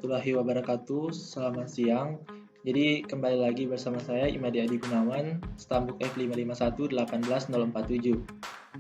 warahmatullahi wabarakatuh. Selamat siang. Jadi kembali lagi bersama saya Imadi Adi Gunawan, Stambuk F551-18047.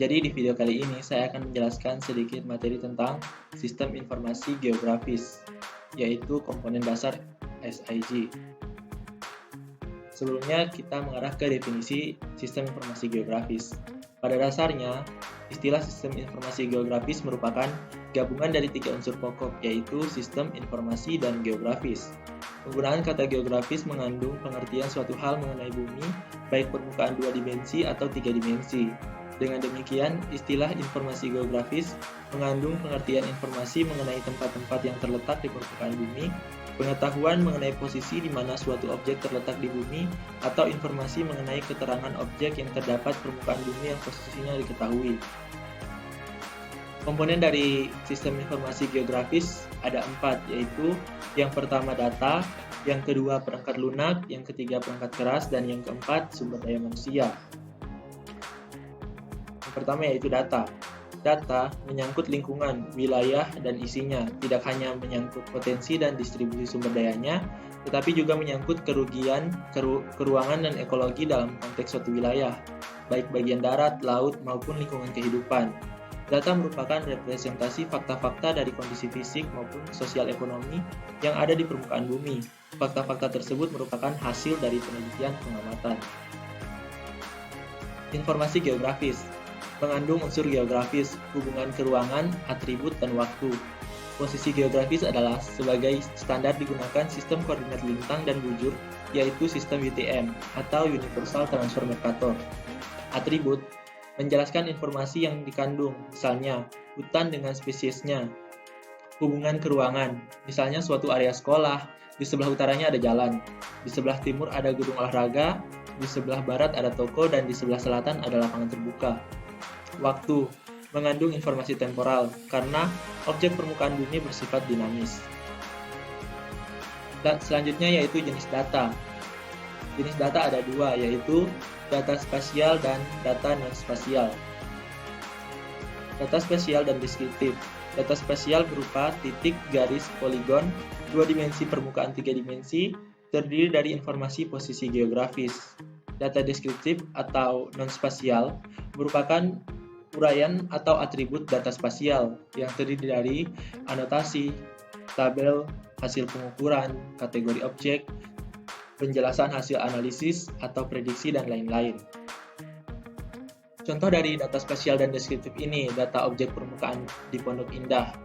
Jadi di video kali ini saya akan menjelaskan sedikit materi tentang sistem informasi geografis, yaitu komponen dasar SIG. Sebelumnya kita mengarah ke definisi sistem informasi geografis. Pada dasarnya, istilah sistem informasi geografis merupakan gabungan dari tiga unsur pokok, yaitu sistem, informasi, dan geografis. Penggunaan kata geografis mengandung pengertian suatu hal mengenai bumi, baik permukaan 2 dimensi atau 3 dimensi. Dengan demikian, istilah informasi geografis mengandung pengertian informasi mengenai tempat-tempat yang terletak di permukaan bumi, pengetahuan mengenai posisi di mana suatu objek terletak di bumi, atau informasi mengenai keterangan objek yang terdapat permukaan bumi yang posisinya diketahui. Komponen dari sistem informasi geografis ada 4, yaitu yang pertama data, yang kedua perangkat lunak, yang ketiga perangkat keras, dan yang keempat sumber daya manusia. Yang pertama yaitu data. Data menyangkut lingkungan, wilayah, dan isinya, tidak hanya menyangkut potensi dan distribusi sumber dayanya, tetapi juga menyangkut kerugian, keruangan, dan ekologi dalam konteks suatu wilayah, baik bagian darat, laut, maupun lingkungan kehidupan. Data merupakan representasi fakta-fakta dari kondisi fisik maupun sosial ekonomi yang ada di permukaan bumi. Fakta-fakta tersebut merupakan hasil dari penelitian pengamatan. Informasi geografis mengandung unsur geografis, hubungan keruangan, atribut, dan waktu. Posisi geografis adalah sebagai standar digunakan sistem koordinat lintang dan bujur, yaitu sistem UTM atau Universal Transfer Mercator. Atribut menjelaskan informasi yang dikandung, misalnya hutan dengan spesiesnya. Hubungan keruangan, misalnya suatu area sekolah, di sebelah utaranya ada jalan, di sebelah timur ada gedung olahraga, di sebelah barat ada toko, dan di sebelah selatan ada lapangan terbuka. Waktu mengandung informasi temporal, karena objek permukaan bumi bersifat dinamis. Dan selanjutnya yaitu jenis data. Jenis data ada 2, yaitu data spasial dan data non-spasial. Data spasial dan deskriptif. Data spasial berupa titik, garis, poligon, 2 dimensi permukaan 3 dimensi, terdiri dari informasi posisi geografis. Data deskriptif atau non-spasial merupakan uraian atau atribut data spasial yang terdiri dari anotasi, tabel, hasil pengukuran, kategori objek, penjelasan hasil analisis atau prediksi, dan lain-lain. Contoh dari data spasial dan deskriptif ini, data objek permukaan di Pondok Indah.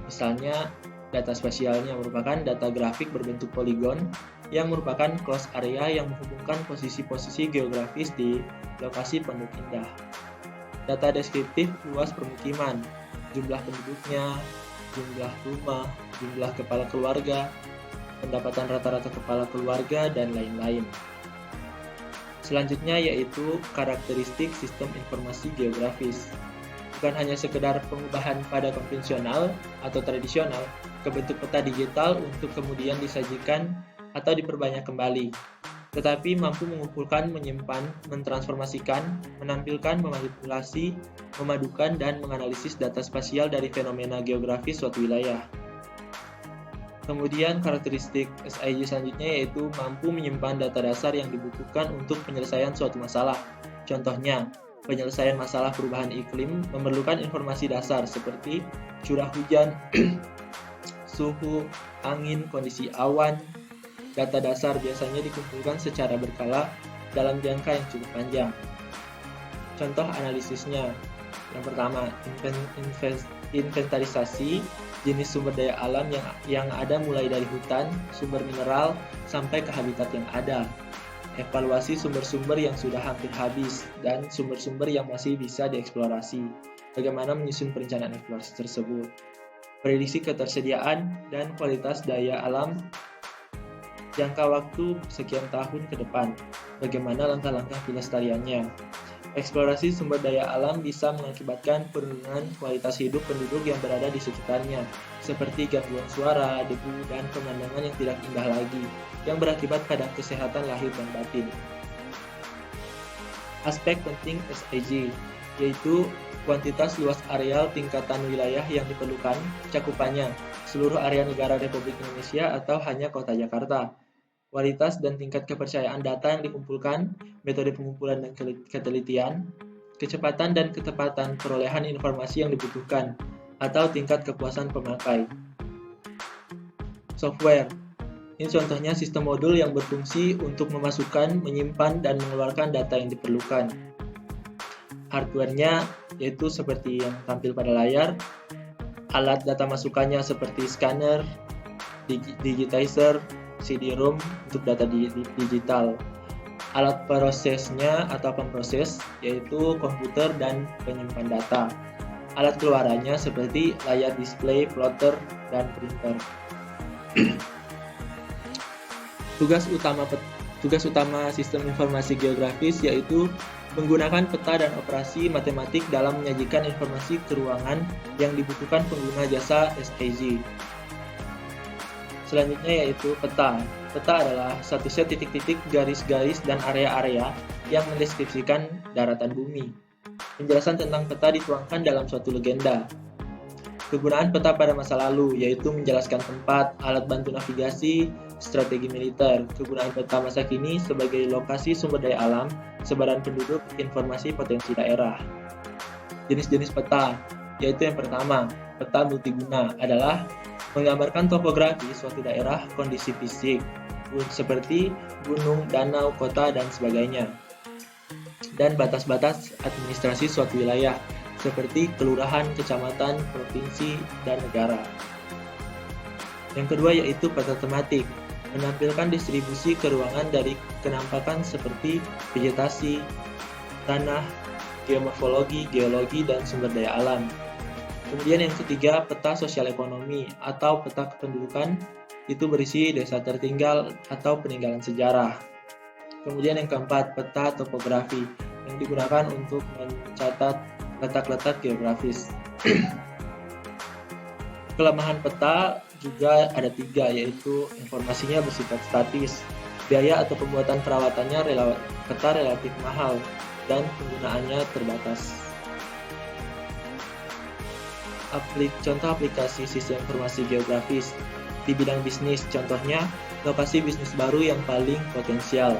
Misalnya, data spasialnya merupakan data grafik berbentuk poligon yang merupakan closed area yang menghubungkan posisi-posisi geografis di lokasi Pondok Indah. Data deskriptif luas permukiman, jumlah penduduknya, jumlah rumah, jumlah kepala keluarga, pendapatan rata-rata kepala keluarga, dan lain-lain. Selanjutnya yaitu karakteristik sistem informasi geografis. Bukan hanya sekedar pengubahan pada konvensional atau tradisional ke bentuk peta digital untuk kemudian disajikan atau diperbanyak kembali, tetapi mampu mengumpulkan, menyimpan, mentransformasikan, menampilkan, memanipulasi, memadukan, dan menganalisis data spasial dari fenomena geografis suatu wilayah. Kemudian karakteristik SIG selanjutnya yaitu mampu menyimpan data dasar yang dibutuhkan untuk penyelesaian suatu masalah. Contohnya, penyelesaian masalah perubahan iklim memerlukan informasi dasar seperti curah hujan, suhu, angin, kondisi awan. Data dasar biasanya dikumpulkan secara berkala dalam jangka yang cukup panjang. Contoh analisisnya, yang pertama, inventarisasi jenis sumber daya alam yang ada mulai dari hutan, sumber mineral, sampai ke habitat yang ada. Evaluasi sumber-sumber yang sudah hampir habis dan sumber-sumber yang masih bisa dieksplorasi. Bagaimana menyusun perencanaan eksplorasi tersebut. Prediksi ketersediaan dan kualitas daya alam jangka waktu sekian tahun ke depan. Bagaimana langkah-langkah pelestariannya. Eksplorasi sumber daya alam bisa mengakibatkan penurunan kualitas hidup penduduk yang berada di sekitarnya, seperti gangguan suara, debu, dan pemandangan yang tidak indah lagi, yang berakibat pada kesehatan lahir dan batin. Aspek penting SIG, yaitu kuantitas luas areal tingkatan wilayah yang diperlukan, cakupannya, seluruh area negara Republik Indonesia atau hanya kota Jakarta, kualitas dan tingkat kepercayaan data yang dikumpulkan, metode pengumpulan dan ketelitian, kecepatan dan ketepatan perolehan informasi yang dibutuhkan, atau tingkat kepuasan pemakai. Software. Ini contohnya sistem modul yang berfungsi untuk memasukkan, menyimpan, dan mengeluarkan data yang diperlukan. Hardware-nya yaitu seperti yang tampil pada layar, alat data masukannya seperti scanner, digitizer, CD-ROM untuk data digital. Alat prosesnya atau pemproses yaitu komputer dan penyimpan data. Alat keluarannya seperti layar display, plotter, dan printer. Tugas utama sistem informasi geografis yaitu menggunakan peta dan operasi matematik dalam menyajikan informasi keuangan yang dibutuhkan pengguna jasa SAG. Selanjutnya yaitu peta. Peta adalah satu set titik-titik, garis-garis, dan area-area yang mendeskripsikan daratan bumi. Penjelasan tentang peta dituangkan dalam suatu legenda. Kegunaan peta pada masa lalu yaitu menjelaskan tempat, alat bantu navigasi, strategi militer. Kegunaan peta masa kini sebagai lokasi sumber daya alam, sebaran penduduk, informasi potensi daerah. Jenis-jenis peta, yaitu yang pertama, peta multiguna adalah menggambarkan topografi suatu daerah, kondisi fisik, seperti gunung, danau, kota, dan sebagainya. Dan batas-batas administrasi suatu wilayah, seperti kelurahan, kecamatan, provinsi, dan negara. Yang kedua yaitu peta tematik, menampilkan distribusi keruangan dari kenampakan seperti vegetasi, tanah, geomorfologi, geologi, dan sumber daya alam. Kemudian yang ketiga, peta sosial ekonomi atau peta kependudukan, itu berisi desa tertinggal atau peninggalan sejarah. Kemudian yang keempat, peta topografi, yang digunakan untuk mencatat letak-letak geografis. Kelemahan peta juga ada 3, yaitu informasinya bersifat statis, biaya atau pembuatan perawatannya peta relatif mahal, dan penggunaannya terbatas. Contoh aplikasi sistem informasi geografis di bidang bisnis, contohnya lokasi bisnis baru yang paling potensial.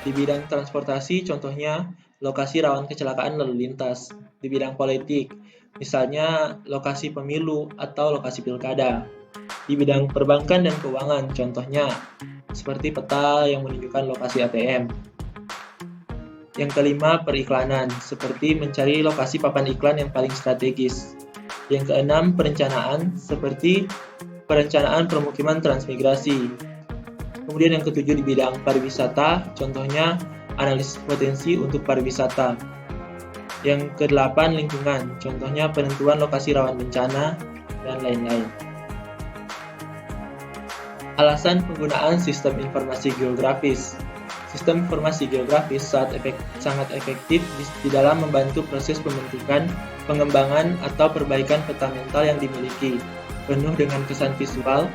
Di bidang transportasi, contohnya lokasi rawan kecelakaan lalu lintas. Di bidang politik, misalnya lokasi pemilu atau lokasi pilkada. Di bidang perbankan dan keuangan, contohnya seperti peta yang menunjukkan lokasi ATM. Yang kelima, periklanan, seperti mencari lokasi papan iklan yang paling strategis. Yang keenam, perencanaan, seperti perencanaan permukiman transmigrasi. Kemudian yang ketujuh di bidang pariwisata, contohnya analisis potensi untuk pariwisata. Yang kedelapan, lingkungan, contohnya penentuan lokasi rawan bencana, dan lain-lain. Alasan penggunaan sistem informasi geografis. Sistem informasi geografis sangat efektif di dalam membantu proses pembentukan, pengembangan, atau perbaikan peta mental yang dimiliki, penuh dengan kesan visual.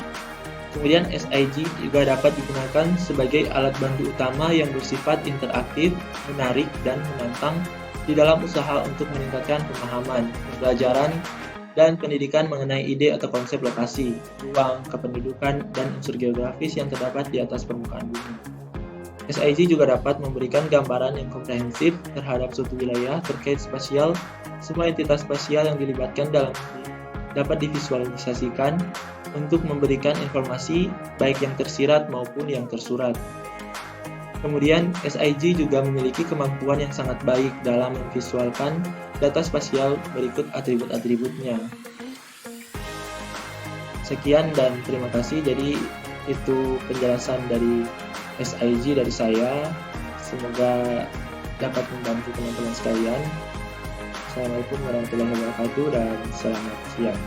Kemudian SIG juga dapat digunakan sebagai alat bantu utama yang bersifat interaktif, menarik, dan menantang di dalam usaha untuk meningkatkan pemahaman, pembelajaran, dan pendidikan mengenai ide atau konsep lokasi, ruang, kependudukan, dan unsur geografis yang terdapat di atas permukaan bumi. SIG juga dapat memberikan gambaran yang komprehensif terhadap suatu wilayah terkait spasial. Semua entitas spasial yang dilibatkan dapat divisualisasikan untuk memberikan informasi baik yang tersirat maupun yang tersurat. Kemudian, SIG juga memiliki kemampuan yang sangat baik dalam memvisualkan data spasial berikut atribut-atributnya. Sekian dan terima kasih. Jadi, itu penjelasan dari SIG dari saya. Semoga dapat membantu teman-teman sekalian. Assalamualaikum warahmatullahi wabarakatuh dan selamat siang.